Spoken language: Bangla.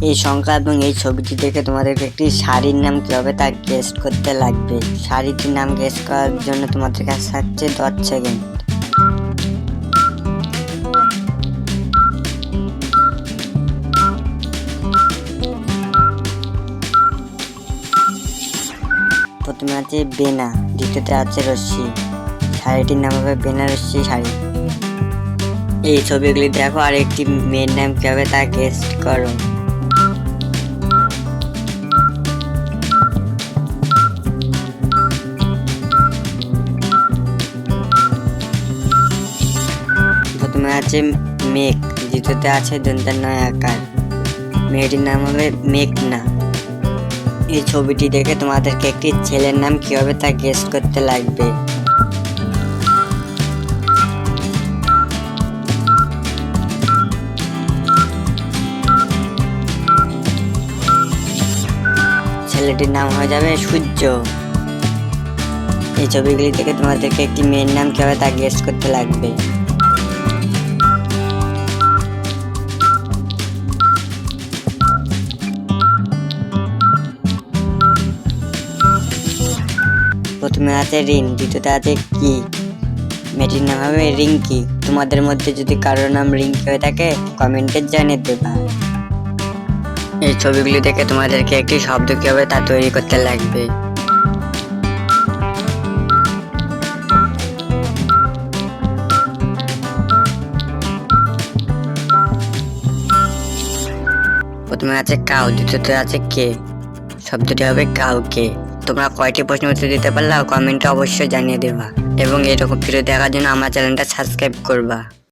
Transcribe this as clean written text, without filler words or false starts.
এই সংখ্যা এবং এই ছবিটি দেখে তোমাদেরকে একটি শাড়ির নাম কি হবে তা গেস করতে লাগবে। শাড়িটির নাম গেস করার জন্য তোমাদের কাছে থাকছে 10 সেকেন্ড। প্রথমে আছে বেনা, দ্বিতীয়তে আছে রশ্মি। শাড়িটির নাম হবে বেনারসি শাড়ি। এই ছবিগুলি দেখো আর একটি মেয়ের নাম কি হবে তা গেস করো। প্রথমে আছে মেঘ, দ্বিতীয়তে আছে দন্তান্বয় আকার। মেয়েটির নাম হবে মেঘনা। এই ছবিটি দেখে তোমাদেরকে একটি ছেলের নাম কি হবে তা গেস করতে লাগবে। ছেলেটির নাম হয়ে যাবে সূর্য। এই ছবিগুলি থেকে তোমাদেরকে একটি মেয়ের নাম কি হবে তা গেস করতে লাগবে। প্রথমে আছে রিন, দ্বিতীয়তে আছে কি। মেয়েটির নাম হবে রিঙ্কি। তোমাদের মধ্যে যদি কারোর নাম রিঙ্কি হয়ে থাকে কমেন্টে জানিয়ে দেবা। এই ছবিগুলি দেখে তোমাদেরকে একটি শব্দ কি হবে তা তৈরি করতে লাগবে। প্রথমে আছে কাউ, দ্বিতীয়তে আছে কে। শব্দটি হবে কাউকে। তোমরা কয়টি প্রশ্ন উত্তর দিতে পারলে কমেন্টে অবশ্যই জানিয়ে দেবা এবং এরকম ভিডিও দেখার জন্য আমার চ্যানেলটা সাবস্ক্রাইব করবা।